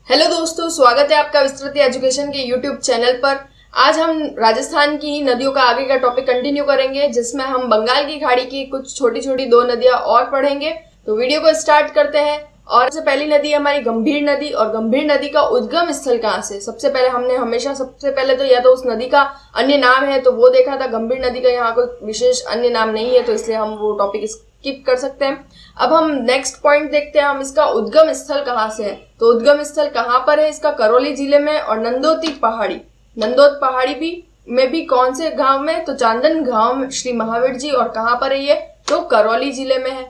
Hello दोस्तों, स्वागत है आपका विस्तृत एजुकेशन के यूट्यूब चैनल पर। आज हम राजस्थान की ही नदियों का आगे का टॉपिक कंटिन्यू करेंगे, जिसमें हम बंगाल की खाड़ी की कुछ छोटी छोटी दो नदियां और पढ़ेंगे। तो वीडियो को स्टार्ट करते हैं। और सबसे पहली नदी है हमारी गंभीर नदी। और गंभीर नदी का उद्गम स्थल कहाँ से? सबसे पहले हमने हमेशा सबसे पहले तो या तो उस नदी का अन्य नाम है तो वो देखा था। गंभीर नदी का यहाँ कोई विशेष अन्य नाम नहीं है, तो इसलिए हम वो टॉपिक स्किप कर सकते हैं। अब हम नेक्स्ट पॉइंट देखते हैं, हम इसका उद्गम स्थल कहाँ से है। तो उद्गम स्थल कहाँ पर है इसका? करौली जिले में। और नंदोती पहाड़ी, नंदोत पहाड़ी भी में भी कौन से गांव में? तो चांदन गांव में श्री महावीर जी। और कहाँ पर है ये? तो करौली जिले में है।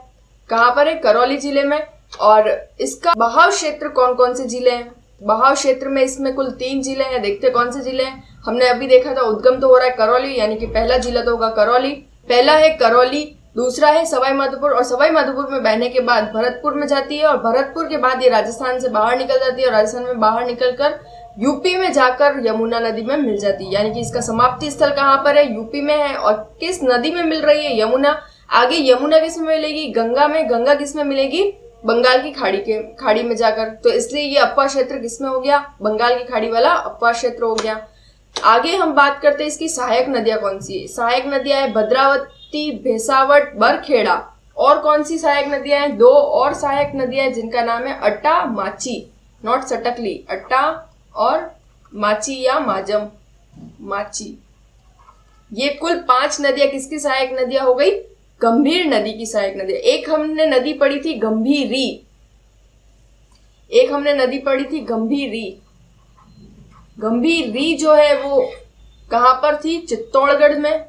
कहाँ पर है? करौली जिले में। और इसका बहाव क्षेत्र कौन कौन से जिले हैं? बहाव क्षेत्र में इसमें कुल 3 जिले हैं। देखते हैं कौन से जिले हैं। हमने अभी देखा था उद्गम तो हो रहा है करौली, यानी कि पहला जिला तो होगा करौली। पहला है करौली, दूसरा है सवाई माधोपुर। और सवाई माधोपुर में बहने के बाद भरतपुर में जाती है। और भरतपुर के बाद ये राजस्थान से बाहर निकल जाती है। और राजस्थान में बाहर निकलकर यूपी में जाकर यमुना नदी में मिल जाती है। यानी कि इसका समाप्ति स्थल कहाँ पर है? यूपी में है। और किस नदी में मिल रही है? यमुना। आगे यमुना किस में मिलेगी? गंगा में। गंगा किस में मिलेगी? बंगाल की खाड़ी में जाकर। तो इसलिए ये अपवा क्षेत्र किसमें हो गया? बंगाल की खाड़ी वाला अपवा क्षेत्र हो गया। आगे हम बात करते हैं इसकी सहायक नदियां कौन सी है। सहायक नदियां है भद्रावती, भेसावट, बरखेड़ा। और कौन सी सहायक नदियां हैं? 2 और सहायक नदियां हैं जिनका नाम है अट्टा, माची, नॉट सटकली, अट्टा और माची या माजम, माची। ये कुल 5 नदियां किसकी सहायक नदियां हो गई? गंभीर नदी की सहायक नदी। एक हमने नदी पढ़ी थी गंभीरी, एक हमने नदी पढ़ी थी गंभीरी। गंभीरी जो है वो कहां पर थी? चित्तौड़गढ़ में।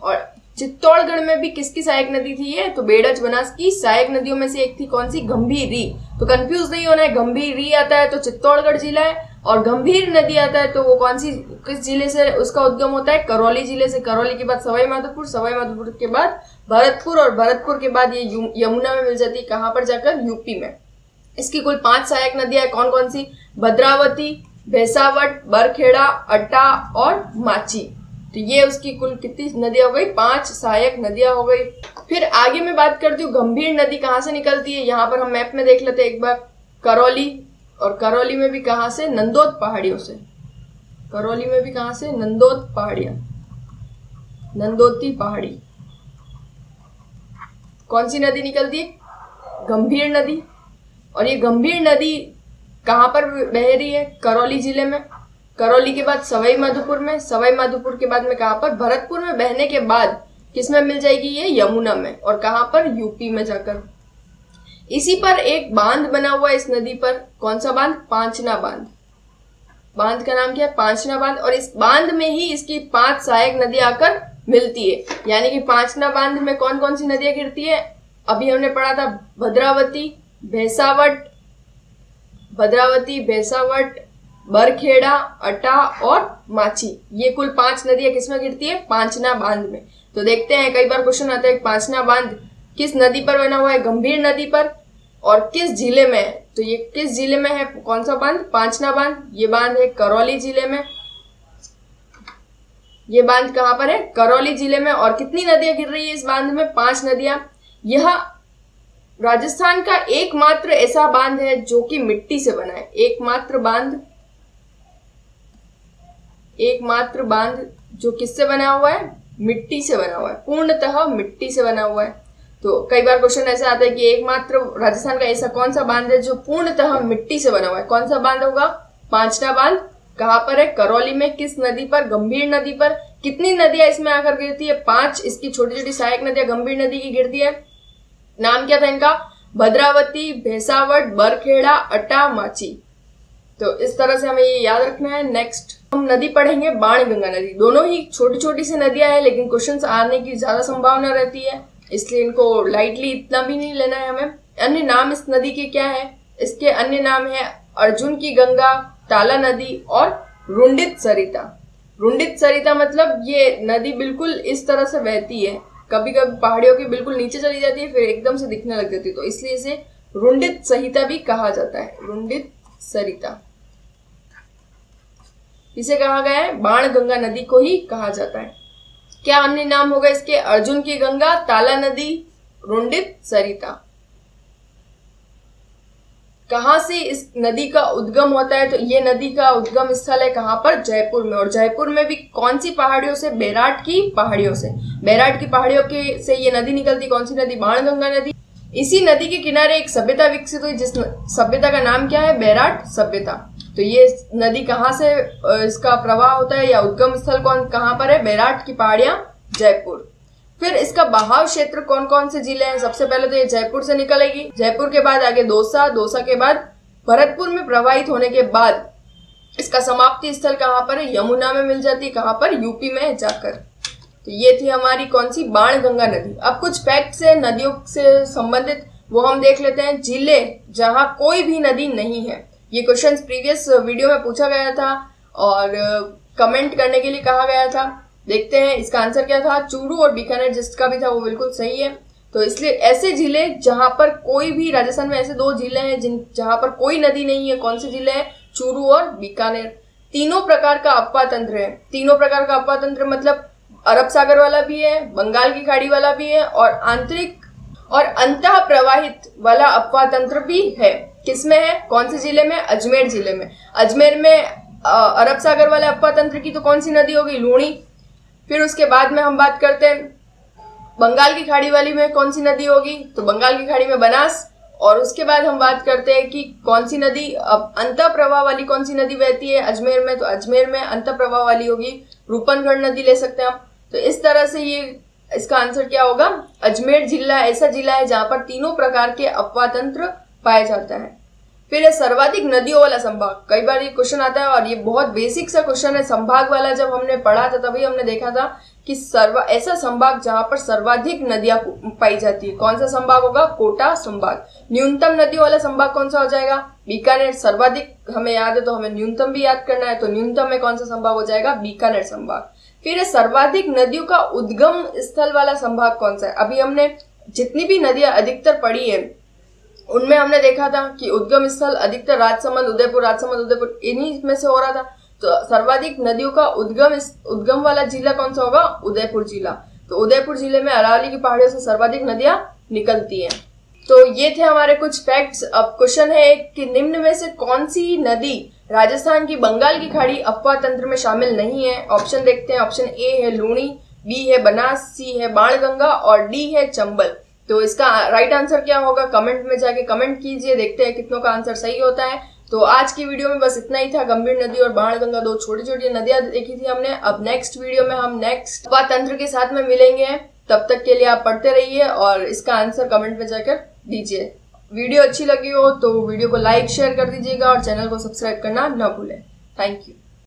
और चित्तौड़गढ़ में भी किसकी सहायक नदी थी ये? तो बेड़ज बनास की सहायक नदियों में से एक थी। कौन सी? गंभीरी। तो कंफ्यूज नहीं होना है, गंभीरी आता है तो चित्तौड़गढ़ जिला है, और गंभीर नदी आता है तो वो कौन सी, किस जिले से उसका उद्गम होता है? करौली जिले से। करौली के बाद सवाई माधोपुर, सवाई माधोपुर के बाद भरतपुर, और भरतपुर के बाद ये यमुना में मिल जाती है। कहां पर जाकर? यूपी में। इसकी कुल 5 सहायक नदियां कौन कौन सी? भद्रावती, भेसावट, बरखेड़ा, अट्टा और माची। तो ये उसकी कुल कितनी नदियां हो गई? 5 सहायक नदियां हो गई। फिर आगे मैं बात करती हूँ गंभीर नदी कहाँ से निकलती है। यहाँ पर हम मैप में देख लेते हैं एक बार। करौली, और करौली में भी कहाँ से? नंदोत पहाड़ियों से। करौली में भी कहाँ से? नंदोत पहाड़ियां, नंदोती पहाड़ी। कौन सी नदी निकलती है? गंभीर नदी। और ये गंभीर नदी कहां पर बह रही है? करौली जिले में। करौली के बाद सवाई माधोपुर में, सवाई माधोपुर के बाद में कहां पर? भरतपुर में बहने के बाद किसमें मिल जाएगी ये? यमुना में। और कहां पर? यूपी में जाकर। इसी पर एक बांध बना हुआ है इस नदी पर। कौन सा बांध? पांचना बांध। बांध का नाम क्या है? पांचना बांध। और इस बांध में ही इसकी 5 सहायक नदियां आकर मिलती है। यानी कि पांचना बांध में कौन कौन सी नदियां गिरती है? अभी हमने पढ़ा था भद्रावती, भेसावट, भद्रावती, भेसावट, बरखेड़ा, अट्टा और माची। ये कुल 5 नदियां किसमें गिरती है? पांचना बांध में। तो देखते हैं, कई बार क्वेश्चन आता है पांचना बांध किस नदी पर बना हुआ है? गंभीर नदी पर। और किस जिले में है? तो ये किस जिले में है? कौन सा बांध? पांचना बांध। ये बांध है करौली जिले में। ये बांध कहां पर है? करौली जिले में। और कितनी नदियां गिर रही है इस बांध में? 5 नदियां। यह राजस्थान का एकमात्र ऐसा बांध है जो कि मिट्टी से बना है। एकमात्र बांध जो किससे बना हुआ है? मिट्टी से बना हुआ है। पूर्णतः मिट्टी से बना हुआ है। तो कई बार क्वेश्चन ऐसा आता है कि एकमात्र राजस्थान का ऐसा कौन सा बांध है जो पूर्णतः मिट्टी से बना हुआ है? कौन सा बांध होगा? पांचना बांध। कहां पर है? करौली में। किस नदी पर? गंभीर नदी पर। कितनी नदियां इसमें आकर गिरती है? 5 इसकी छोटी छोटी सहायक नदियां गंभीर नदी की गिरती है। नाम क्या था इनका? भद्रावती, भेसावट, बरखेड़ा, अट्टा, माची। तो इस तरह से हमें ये याद रखना है। नेक्स्ट हम नदी पढ़ेंगे बाणगंगा नदी। दोनों ही छोटी छोटी सी नदियां हैं, लेकिन क्वेश्चंस आने की ज्यादा संभावना रहती है, इसलिए इनको लाइटली इतना भी नहीं लेना है हमें। अन्य नाम इस नदी के क्या है? इसके अन्य नाम है अर्जुन की गंगा, ताला नदी और रुंडित सरिता। रुंडित सरिता मतलब ये नदी बिल्कुल इस तरह से बहती है, कभी कभी पहाड़ियों के बिल्कुल नीचे चली जाती है, फिर एकदम से दिखने लग जाती है। तो इसलिए इसे रुंडित सरिता भी कहा जाता है। रुंडित सरिता इसे कहा गया है, बाणगंगा नदी को ही कहा जाता है। क्या अन्य नाम होगा इसके? अर्जुन की गंगा, ताला नदी, रुंडित सरिता। कहाँ से इस नदी का उद्गम होता है, तो ये नदी का उद्गम स्थल है कहाँ पर, जयपुर में। और जयपुर में भी कौन सी पहाड़ियों से, बैराट की पहाड़ियों से। बैराट की पहाड़ियों के से ये नदी निकलती, कौन सी नदी, बाणगंगा नदी। इसी नदी के किनारे एक सभ्यता विकसित हुई, जिस सभ्यता का नाम क्या है, बैराट सभ्यता। तो ये नदी कहाँ से इसका प्रवाह होता है या उद्गम स्थल कहाँ पर है, बैराट की पहाड़ियां, जयपुर। फिर इसका बहाव क्षेत्र कौन कौन से जिले हैं, सबसे पहले तो ये जयपुर से निकलेगी, जयपुर के बाद आगे दौसा, दौसा के बाद भरतपुर में प्रवाहित होने के बाद इसका समाप्ति स्थल कहाँ पर है, यमुना में मिल जाती है, कहाँ पर, यूपी में जाकर। तो ये थी हमारी कौन सी, बाणगंगा नदी। अब कुछ फैक्ट्स है नदियों से संबंधित, वो हम देख लेते हैं। जिले जहां कोई भी नदी नहीं है, ये क्वेश्चन प्रीवियस वीडियो में पूछा गया था और कमेंट करने के लिए कहा गया था। देखते हैं इसका आंसर क्या था, चूरू और बीकानेर, जिसका भी था वो बिल्कुल सही है। तो इसलिए ऐसे जिले जहां पर कोई भी, राजस्थान में ऐसे 2 जिले हैं जहां पर कोई नदी नहीं है, कौन से जिले हैं, चूरू और बीकानेर। तीनों प्रकार का अपवा तंत्र है, तीनों प्रकार का अपवा तंत्र मतलब अरब सागर वाला भी है, बंगाल की खाड़ी वाला भी है और आंतरिक और अंतः प्रवाहित वाला अपवा तंत्र भी है। किसमें है, कौन से जिले में, अजमेर जिले में। अजमेर में अरब सागर वाले अपवा तंत्र की तो कौन सी नदी होगी, लूणी। फिर उसके बाद में हम बात करते हैं बंगाल की खाड़ी वाली में कौन सी नदी होगी, तो बंगाल की खाड़ी में बनास। और उसके बाद हम बात करते हैं कि कौन सी नदी अंतः प्रवाह वाली कौन सी नदी बहती है अजमेर में, तो अजमेर में अंतः प्रवाह वाली होगी रूपनगढ़ नदी, ले सकते हैं हम। तो इस तरह से ये इसका आंसर क्या होगा, अजमेर जिला ऐसा जिला है जहां पर तीनों प्रकार के अपवा तंत्र पाया जाता है। फिर है सर्वाधिक नदियों वाला संभाग। कई बार ये क्वेश्चन आता है और ये बहुत बेसिक सा क्वेश्चन है। संभाग वाला जब हमने पढ़ा था तभी हमने देखा था कि ऐसा संभाग जहां पर सर्वाधिक नदियां पाई जाती है, कौन सा संभाग होगा, कोटा संभाग। न्यूनतम नदियों वाला संभाग कौन सा हो जाएगा, बीकानेर। सर्वाधिक हमें याद है तो हमें न्यूनतम भी याद करना है, तो न्यूनतम में कौन सा संभाग हो जाएगा, बीकानेर संभाग। फिर सर्वाधिक नदियों का उद्गम स्थल वाला संभाग कौन सा है। अभी हमने जितनी भी नदियां अधिकतर पढ़ी है उनमें हमने देखा था कि उद्गम स्थल अधिकतर राजसमंद, उदयपुर इन्हीं में से हो रहा था। तो सर्वाधिक नदियों का उद्गम वाला जिला कौन सा होगा, उदयपुर जिला। तो उदयपुर जिले में अरावली की पहाड़ियों से सर्वाधिक नदियां निकलती हैं। तो ये थे हमारे कुछ फैक्ट्स। अब क्वेश्चन है कि निम्न में से कौन सी नदी राजस्थान की बंगाल की खाड़ी अपवा तंत्र में शामिल नहीं है। ऑप्शन देखते हैं। ऑप्शन ए है लूणी, बी है बनास, सी है बाणगंगा और डी है चंबल। तो इसका राइट आंसर क्या होगा, कमेंट में जाके कमेंट कीजिए, देखते हैं कितनों का आंसर सही होता है। तो आज की वीडियो में बस इतना ही था। गंभीर नदी और बाणगंगा 2 छोटी छोटी नदियां देखी थी हमने। अब नेक्स्ट वीडियो में हम नेक्स्ट अपवा तंत्र के साथ में मिलेंगे। तब तक के लिए आप पढ़ते रहिए और इसका आंसर कमेंट में जाकर दीजिए। वीडियो अच्छी लगी हो तो वीडियो को लाइक शेयर कर दीजिएगा और चैनल को सब्सक्राइब करना न भूलें। Thank you.